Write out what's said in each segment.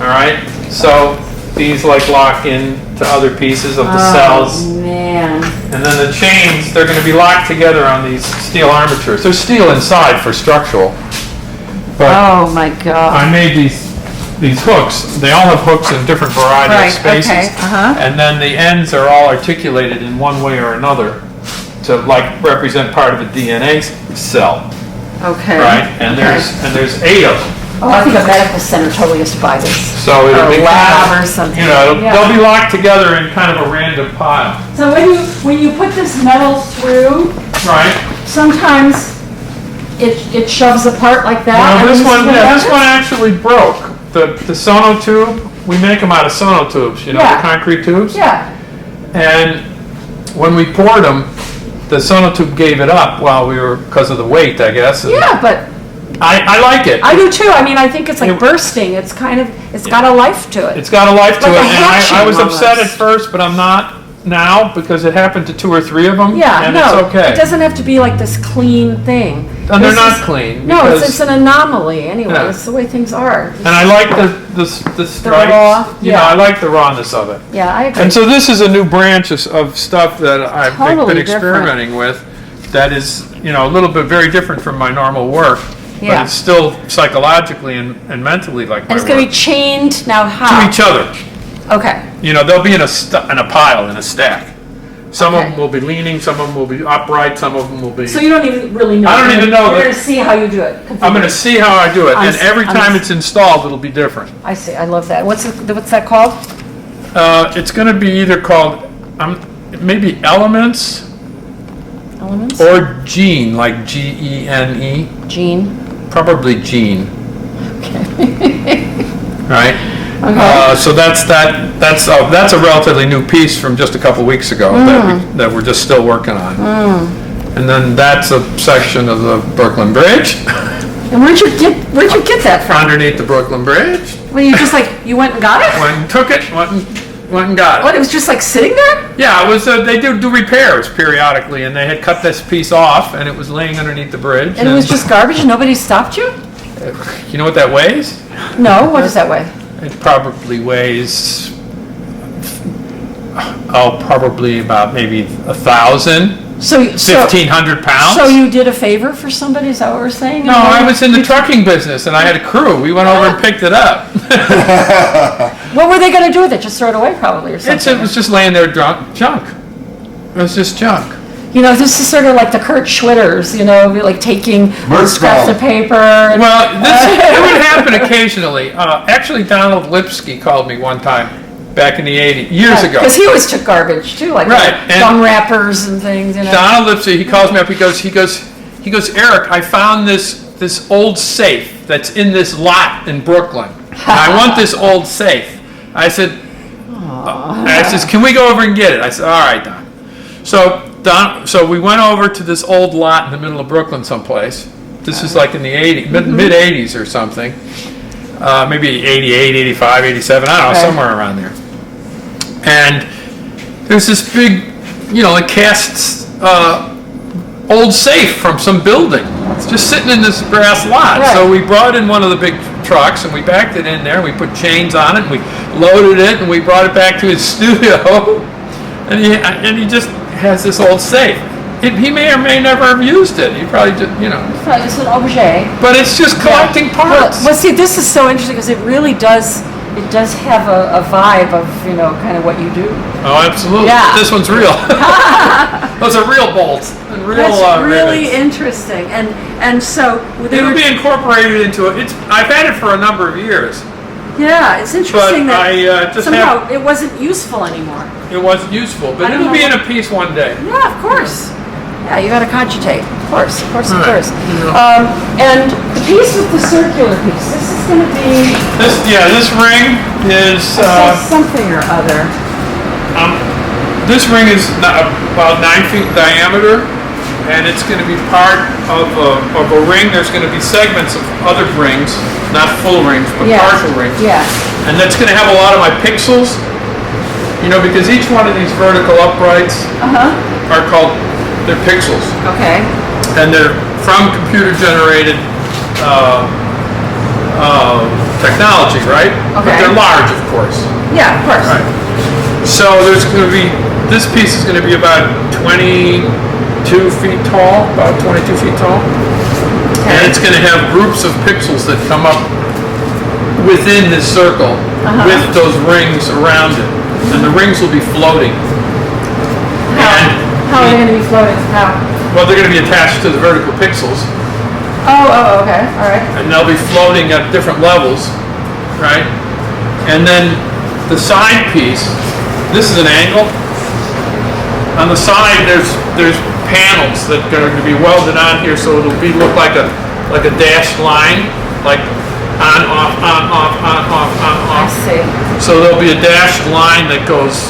All right, so these like lock in to other pieces of the cells. Oh, man. And then the chains, they're going to be locked together on these steel armatures. There's steel inside for structural. But Oh, my God. I made these hooks. They all have hooks in different variety Right, of spaces. okay, uh-huh. And then the ends are all articulated in one way or another to like represent part of a DNA cell, Okay. right? And okay. there's 8 of them. Oh, I think a medical center totally has to buy this. So it'll Or be a lab kind or of, something. you know, Yeah. they'll be locked together in kind of a random pile, So when you put this metal through, right? sometimes it shoves apart like that. Well, and this then one, you yeah, this swing one over? actually broke. The sonotube, we make them out of sonotubes, you know, Yeah. the concrete tubes. Yeah. And when we poured them, the sonotube gave it up because of the weight, I guess. and Yeah, but I like it. I do too. I mean, I think it's like It- bursting. It's got a life to it. It's got a life to Like it, a and I hatching was upset at almost. first, but I'm not now because it happened to 2 or 3 of them. Yeah, and no, it's okay. it doesn't have to be like this clean thing. And they're This not is- clean. No, because- it's an anomaly anyway. Yeah. It's the way things are. And I like the stripes. raw, You know, yeah. I like the rawness of it. Yeah, I agree. And so this is a new branch of stuff that I've Totally been different. experimenting with that is, you know, a little bit very different from my normal work. But Yeah. it's still psychologically and mentally like my And it's work. going to be chained now To how? each other. Okay. You know, they'll be in a pile, in a stack. Some of Okay. them will be leaning, some of them will be upright, some of them will be... So you don't even really know. I don't even know You're that- going to see how you do it. I'm going to see how I do it, I'm and s- every I'm time s- it's installed, it'll be different. I see. I love that. What's that called? It's going to be either called, maybe Elements Elements? or Gene, like Gene. Gene. Probably Gene. Right? Okay. So that's a relatively new piece from just a couple weeks ago that we're just still working on. And then that's a section of the Brooklyn Bridge, And where'd you get that from? underneath the Brooklyn Bridge. Well, you just you went and got it? Went and took it, went and got it. What? It was just sitting there? Yeah, it was. They do repairs periodically, and they had cut this piece off, and it was laying underneath the bridge. And it was just garbage and nobody stopped you? You know what that weighs? No. What does that weigh? It probably weighs, probably about maybe 1,000, So 1,500 pounds. So you did a favor for somebody? Is that what we're saying? No, I was in the trucking business, and I had a crew. We went over and picked it up. What were they going to do with it? Just throw it away, probably, or It something? was just laying there junk. It was just junk. You know, this is sort of like the Kurt Schwitters, you know, like taking Merch scraps of ball. paper. And, Well, it would happen occasionally. Actually, Donald Lipsky called me one time back in the 80s, years ago. Because he always took garbage, too, like Right, and- gum wrappers and things, you know. Donald Lipsky, he calls me up, he goes, Eric, I found this old safe that's in this lot in Brooklyn. And I want this old safe. I said, can we go over and get it? I said, all right, Don. So we went over to this old lot in the middle of Brooklyn someplace. This is like in the 80s, mid 80s or something. Maybe 88, 85, 87, I don't know, Okay. somewhere around there. And there's this big, like cast old safe from some building. It's just sitting in this grass lot. Right. So we brought in one of the big trucks and we backed it in there. And we put chains on it and we loaded it and we brought it back to his studio. And he just has this old safe. He may or may never have used it. He probably just, It's probably just an objet. But it's just collecting parts. Well, see, this is so interesting because it really does have a vibe of, kind of what you do. Oh, absolutely. Yeah. This one's real. Those are real bolts and real That's really rivets. interesting. And so... It'll be incorporated into it. I've had it for a number of years. Yeah, it's interesting But that I just somehow it wasn't useful anymore. It wasn't useful, but I don't it'll be in know. a piece one day. Yeah, of course. Yeah, you got to cogitate. Of course. Right. And the piece with the circular piece, this is going to be This ring is something or other. this ring is about 9 feet in diameter, and it's going to be part of a ring. There's going to be segments of other rings, not full rings, but Yeah. partial rings. Yeah. And that's going to have a lot of my pixels, because each one of these vertical uprights are called, they're pixels. Okay. And they're from computer generated technology, right? But Okay. they're large, of course. Yeah, of course. Right. So there's going to be, this piece is going to be about 22 feet tall, about 22 feet tall. And it's going to have groups of pixels that come up within this circle with those rings around it. And the rings will be floating. How are they going to be floating? How? Well, they're going to be attached to the vertical pixels. Oh, okay. All right. And they'll be floating at different levels, right? And then the side piece, this is an angle. On the side, there's panels that are going to be welded on here, so it'll look like a dashed line, like on, off, on, off, on, off, on, I off. see. So there'll be a dashed line that goes,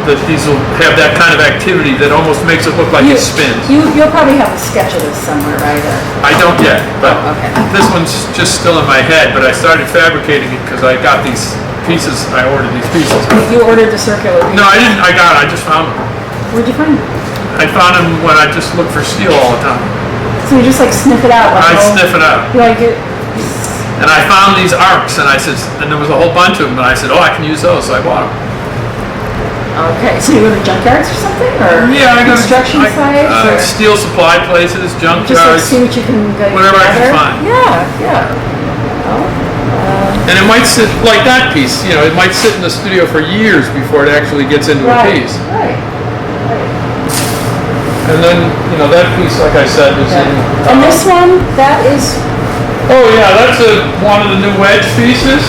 that these will have that kind of activity that almost makes it look like it spins. You'll probably have a sketch of this somewhere, right? I don't yet, but okay. this one's just still in my head, but I started fabricating it because I got these pieces, I ordered these pieces. You ordered the circular piece? No, I didn't, I just found them. Where'd you find them? I found them when I just looked for steel all the time. So you just like sniff it out? I'd sniff it out. You like it? And I found these arcs, and I said, and there was a whole bunch of them, and I said, oh, I can use those, so I bought them. Okay, so you go to junkyards or something, or Yeah, I go to construction sites, or steel supply places, just like junkyards, see what you can get whatever I can together? find. Yeah. And it might sit, like that piece, it might sit in the studio for years before it actually gets into a piece. Right. And then, that piece, like I said, is in... And this one, that is. Oh yeah, that's one of the new wedge pieces.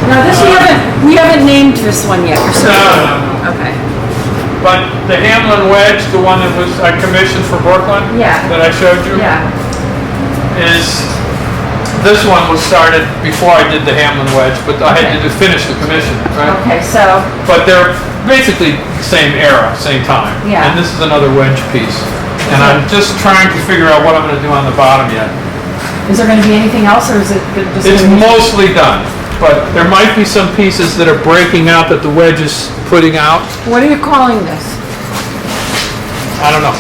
Now this we haven't named this one yet. No. Okay. But the Hamlin wedge, the one that I commissioned for Brooklyn, Yeah. that I showed you, Yeah. is this one was started before I did the Hamlin wedge, but I had to finish the commission, right? Okay, so. But they're basically same era, same time. Yeah. And this is another wedge piece. And I'm just trying to figure out what I'm going to do on the bottom yet. Is there going to be anything else, or is it just? It's mostly done, but there might be some pieces that are breaking out that the wedge is putting out. What are you calling this? I don't know.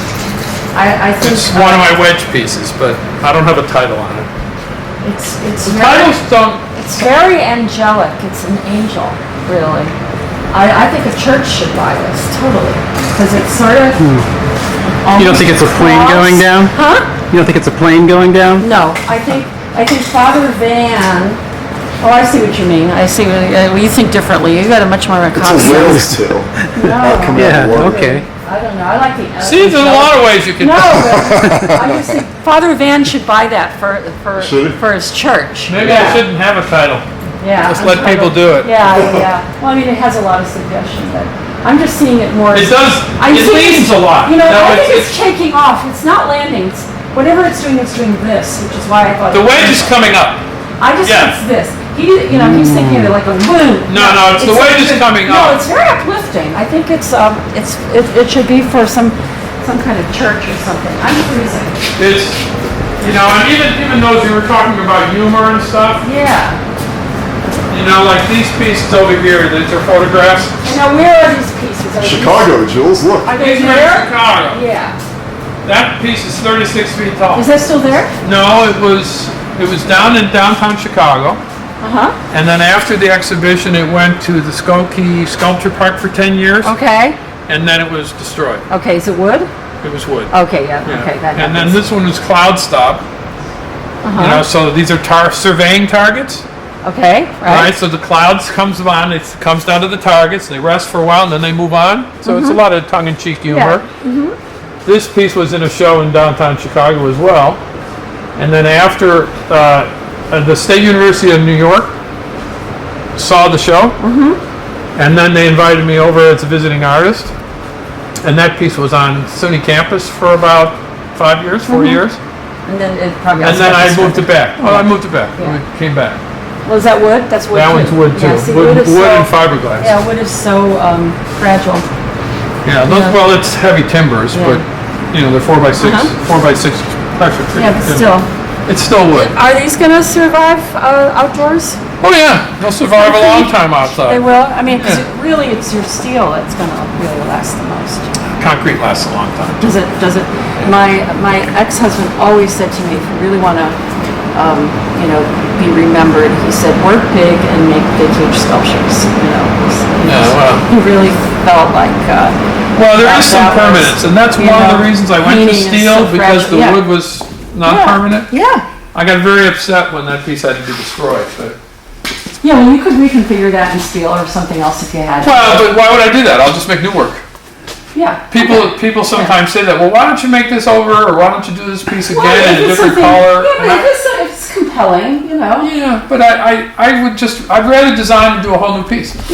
I think It's one of my wedge pieces, but I don't have a title on it. It's The very, titles don't. it's very angelic. It's an angel, really. I think a church should buy this totally, because it's sort of. You don't think it's a plane going down? Huh? You don't think it's a plane going down? No, I think Father Van. Oh, I see what you mean. I see. Well, you think differently. You got a much more It's a concept. whales too. No, Yeah, okay. I don't know. I like the. See, there's a lot of ways you can. No, but I just think Father Van should buy that for Should he? for his church. Maybe Yeah. I shouldn't have a title. Yeah. Just let people do it. Yeah. Well, I mean, it has a lot of suggestion, but I'm just seeing it more. It does. I'm It seeing leans a lot. You know, No, I think it's taking off. It's not landing. Whatever it's doing this, which is why I thought. The wedge is coming up. I just yeah. think it's this. He's thinking of it like a boom. No, it's the wedge is coming No, up. it's very uplifting. I think it should be for some kind of church or something. I'm freezing. It's, and even those you were talking about humor and stuff, Yeah. like these pieces over here, these are photographs. And now where are these pieces? Are Chicago, Jules, look. Are they These are in there? Chicago. Yeah. That piece is 36 feet tall. Is that still there? No, it was down in downtown Chicago. And then after the exhibition, it went to the Skokie Sculpture Park for 10 years, Okay. and then it was destroyed. Okay, is it wood? It was wood. Okay, yeah. Okay, that And then happens. this one was cloud stop. So these are surveying targets. Okay, Right, right. so the clouds comes on, it comes down to the targets, they rest for a while, and then they move on. So it's a lot of tongue-in-cheek humor. This piece was in a show in downtown Chicago as well. And then after the State University of New York saw the show, and then they invited me over as a visiting artist. And that piece was on SUNY campus for about 5 years, 4 years. And then it probably. And then I moved it back. Oh, I moved it back. Yeah. We came back. Well, is that wood? That's wood. That too. one's wood too. Yeah, see, Wood is and so- fiberglass. Yeah, wood is so fragile. Yeah, Yeah. well, it's heavy timbers, Yeah. but they're 4x6, 4x6 pressure. Yeah, but still. It's still wood. Are these gonna survive outdoors? Oh yeah, they'll survive a long time outside. They will. I mean, 'cause Yeah. really, it's your steel that's gonna really last the most. Concrete lasts a long time. Does it? My ex-husband always said to me, if you really want to be remembered. He said, work big and make big, huge sculptures. He really felt like. Well, there is some that was, permanence, and that's one of the reasons I went to painting is steel so because fragile. the wood was not permanent. Yeah. I got very upset when that piece had to be destroyed. But. Yeah, well, you could reconfigure that in steel or something else if you had. Well, but why would I do that? I'll just make new work. Yeah. People sometimes say that. Well, why don't you make this over, or why don't you do this piece again in a if it's different something- color? Yeah, but if it's compelling, Yeah, but I'd rather design and do a whole new piece.